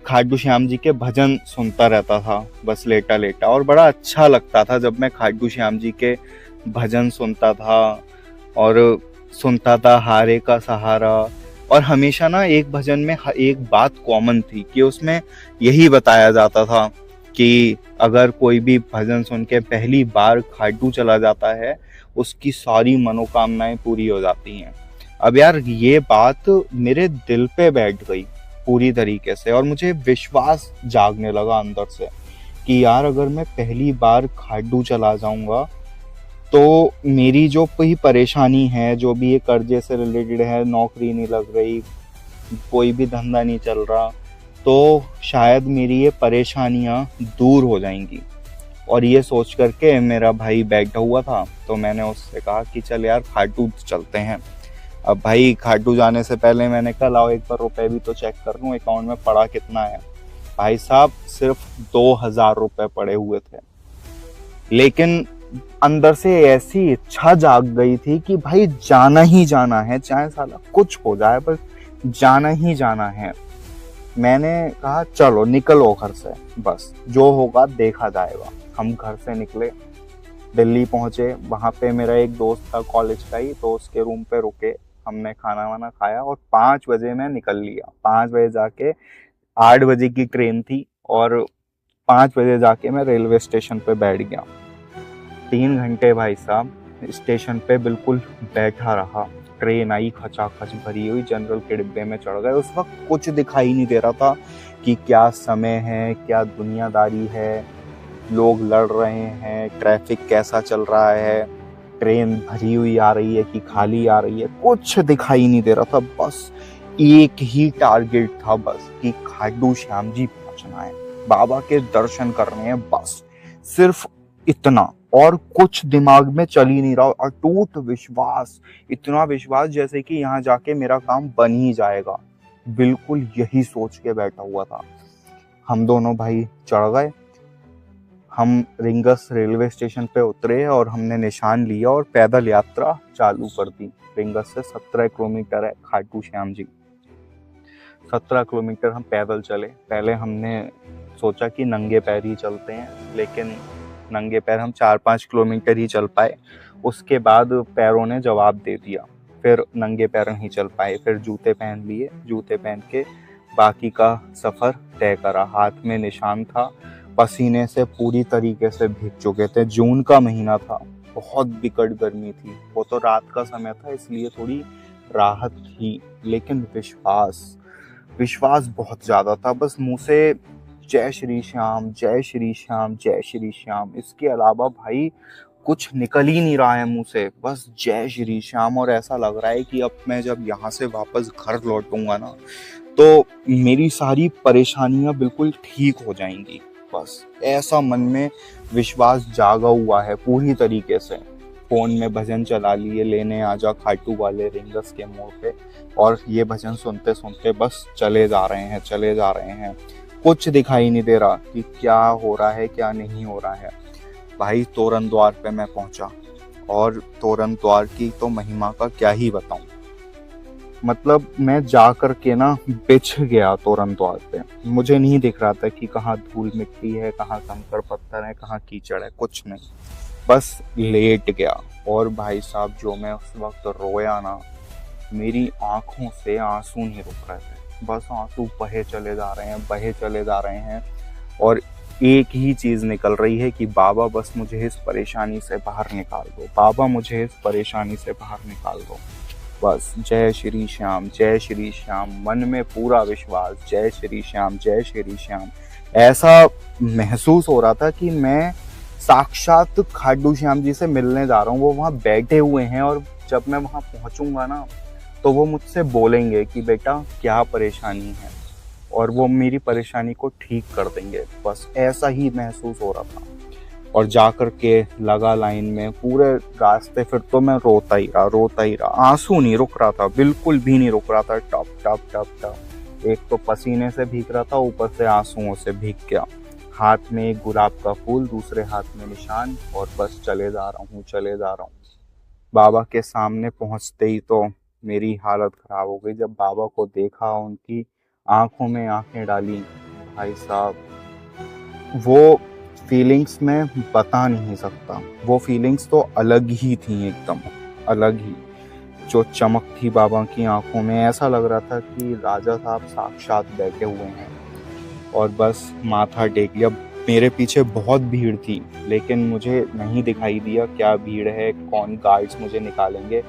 खाटू श्याम जी के भजन सुनता रहता था बस लेटा लेटा, और बड़ा अच्छा लगता था जब मैं खाटू श्याम जी के भजन सुनता था। और सुनता था हारे का सहारा। और हमेशा ना एक भजन में एक बात कॉमन थी कि उसमें यही बताया जाता था कि अगर कोई भी भजन सुन के पहली बार खाटू चला जाता है, उसकी सारी मनोकामनाएं पूरी हो जाती हैं। अब यार ये बात मेरे दिल पे बैठ गई पूरी तरीके से, और मुझे विश्वास जागने लगा अंदर से कि यार अगर मैं पहली बार खाटू चला जाऊंगा तो मेरी जो कोई परेशानी है, जो भी ये कर्जे से रिलेटेड है, नौकरी नहीं लग रही, कोई भी धंधा नहीं चल रहा, तो शायद मेरी ये परेशानियां दूर हो जाएंगी। और ये सोच करके मेरा भाई बैठा हुआ था, तो मैंने उससे कहा कि चल यार खाटू चलते हैं। अब भाई खाटू जाने से पहले मैंने कहा लाओ एक बार रुपए भी तो चेक कर लूँ अकाउंट में पड़ा कितना है। भाई साहब सिर्फ 2,000 रुपए पड़े हुए थे। लेकिन अंदर से ऐसी इच्छा जाग गई थी कि भाई जाना ही जाना है, चाहे साला कुछ हो जाए, बस जाना ही जाना है। मैंने कहा चलो निकलो घर से, बस जो होगा देखा जाएगा। हम घर से निकले, दिल्ली पहुंचे। वहां पे मेरा एक दोस्त था कॉलेज का ही, तो उसके रूम पे रुके, हमने खाना वाना खाया और 5 बजे मैं निकल लिया। 5 बजे जाके 8 बजे की ट्रेन थी, और 5 बजे जाके मैं रेलवे स्टेशन पे बैठ गया। 3 घंटे भाई साहब स्टेशन पे बिल्कुल बैठा रहा। ट्रेन आई खचाखच भरी हुई, जनरल के डिब्बे में चढ़ गए। उस वक्त कुछ दिखाई नहीं दे रहा था कि क्या समय है, क्या दुनियादारी है, लोग लड़ रहे हैं, ट्रैफिक कैसा चल रहा है, ट्रेन भरी हुई आ रही है कि खाली आ रही है, कुछ दिखाई नहीं दे रहा था। बस एक ही टारगेट था, बस कि खाटू श्याम जी पहुंचना है, बाबा के दर्शन करने हैं, बस सिर्फ इतना। और कुछ दिमाग में चल ही नहीं रहा, अटूट विश्वास, इतना विश्वास जैसे कि यहाँ जाके मेरा काम बन ही जाएगा। बिल्कुल यही सोच के बैठा हुआ था। हम दोनों भाई चढ़ गए। हम रिंगस रेलवे स्टेशन पे उतरे और हमने निशान लिया और पैदल यात्रा चालू कर दी। रिंगस से 17 किलोमीटर है खाटू श्याम जी। 17 किलोमीटर हम पैदल चले। पहले हमने सोचा कि नंगे पैर ही चलते हैं, लेकिन नंगे पैर हम 4-5 किलोमीटर ही चल पाए। उसके बाद पैरों ने जवाब दे दिया, फिर नंगे पैर नहीं चल पाए। फिर जूते पहन लिए, जूते पहन के बाकी का सफ़र तय करा। हाथ में निशान था, पसीने से पूरी तरीके से भीग चुके थे। जून का महीना था, बहुत बिकट गर्मी थी। वो तो रात का समय था इसलिए थोड़ी राहत थी, लेकिन विश्वास विश्वास बहुत ज़्यादा था। बस मुंह से जय श्री श्याम, जय श्री श्याम, जय श्री श्याम, इसके अलावा भाई कुछ निकल ही नहीं रहा है मुंह से, बस जय श्री श्याम। और ऐसा लग रहा है कि अब मैं जब यहाँ से वापस घर लौटूंगा ना, तो मेरी सारी परेशानियां बिल्कुल ठीक हो जाएंगी। बस ऐसा मन में विश्वास जागा हुआ है पूरी तरीके से। फोन में भजन चला लिए, लेने आजा खाटू वाले रिंगस के मोड़ पे, और ये भजन सुनते सुनते बस चले जा रहे हैं, चले जा रहे हैं। कुछ दिखाई नहीं दे रहा कि क्या हो रहा है, क्या नहीं हो रहा है। भाई तोरण द्वार पे मैं पहुंचा, और तोरण द्वार की तो महिमा का क्या ही बताऊं। मतलब मैं जा कर के ना बिछ गया तोरण द्वार पे। मुझे नहीं दिख रहा था कि कहाँ धूल मिट्टी है, कहाँ कंकड़ पत्थर है, कहाँ कीचड़ है, कुछ नहीं। बस लेट गया। और भाई साहब जो मैं उस वक्त रोया ना, मेरी आंखों से आंसू नहीं रुक रहे थे। बस आंसू बहे चले जा रहे हैं, बहे चले जा रहे हैं। और एक ही चीज़ निकल रही है कि बाबा बस मुझे इस परेशानी से बाहर निकाल दो, बाबा मुझे इस परेशानी से बाहर निकाल दो। बस जय श्री श्याम, जय श्री श्याम, मन में पूरा विश्वास, जय श्री श्याम, जय श्री श्याम। ऐसा महसूस हो रहा था कि मैं साक्षात खाटू श्याम जी से मिलने जा रहा हूँ। वो वहाँ बैठे हुए हैं, और जब मैं वहाँ पहुँचूंगा ना, तो वो मुझसे बोलेंगे कि बेटा क्या परेशानी है, और वो मेरी परेशानी को ठीक कर देंगे। बस ऐसा ही महसूस हो रहा था। और जाकर के लगा लाइन में पूरे रास्ते। फिर तो मैं रोता ही रहा, रोता ही रहा, आंसू नहीं रुक रहा था, बिल्कुल भी नहीं रुक रहा था। टप टप टप टप, एक तो पसीने से भीग रहा था, ऊपर से आंसुओं से भीग गया। हाथ में एक गुलाब का फूल, दूसरे हाथ में निशान, और बस चले जा रहा हूँ, चले जा रहा हूँ। बाबा के सामने पहुंचते ही तो मेरी हालत खराब हो गई। जब बाबा को देखा, उनकी आंखों में आंखें डाली, भाई साहब, वो फीलिंग्स मैं बता नहीं सकता। वो फीलिंग्स तो अलग ही थी, एकदम अलग ही। जो चमक थी बाबा की आंखों में, ऐसा लग रहा था कि राजा साहब साक्षात बैठे हुए हैं। और बस माथा टेक लिया। मेरे पीछे बहुत भीड़ थी, लेकिन मुझे नहीं दिखाई दिया क्या भीड़ है, कौन गार्ड्स मुझे निकालेंगे।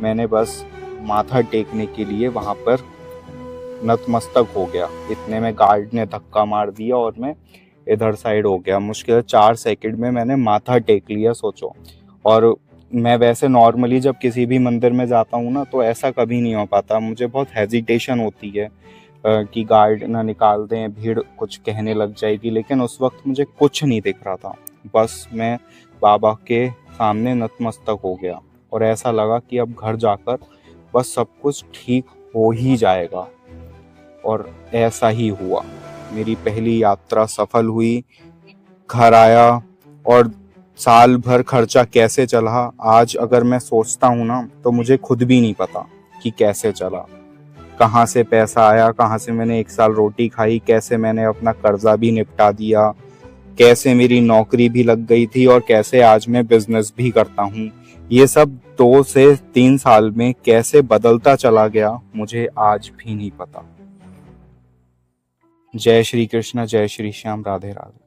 मैंने बस माथा टेकने के लिए वहाँ पर नतमस्तक हो गया। इतने में गार्ड ने धक्का मार दिया और मैं इधर साइड हो गया। मुश्किल 4 सेकंड में मैंने माथा टेक लिया, सोचो। और मैं वैसे नॉर्मली जब किसी भी मंदिर में जाता हूँ ना, तो ऐसा कभी नहीं हो पाता। मुझे बहुत हेजिटेशन होती है कि गार्ड ना निकाल दें, भीड़ कुछ कहने लग जाएगी। लेकिन उस वक्त मुझे कुछ नहीं दिख रहा था, बस मैं बाबा के सामने नतमस्तक हो गया। और ऐसा लगा कि अब घर जाकर बस सब कुछ ठीक हो ही जाएगा। और ऐसा ही हुआ। मेरी पहली यात्रा सफल हुई, घर आया। और साल भर खर्चा कैसे चला, आज अगर मैं सोचता हूँ ना, तो मुझे खुद भी नहीं पता कि कैसे चला, कहाँ से पैसा आया, कहाँ से मैंने 1 साल रोटी खाई, कैसे मैंने अपना कर्जा भी निपटा दिया, कैसे मेरी नौकरी भी लग गई थी, और कैसे आज मैं बिजनेस भी करता हूँ। ये सब 2 से 3 साल में कैसे बदलता चला गया, मुझे आज भी नहीं पता। जय श्री कृष्ण, जय श्री श्याम, राधे राधे।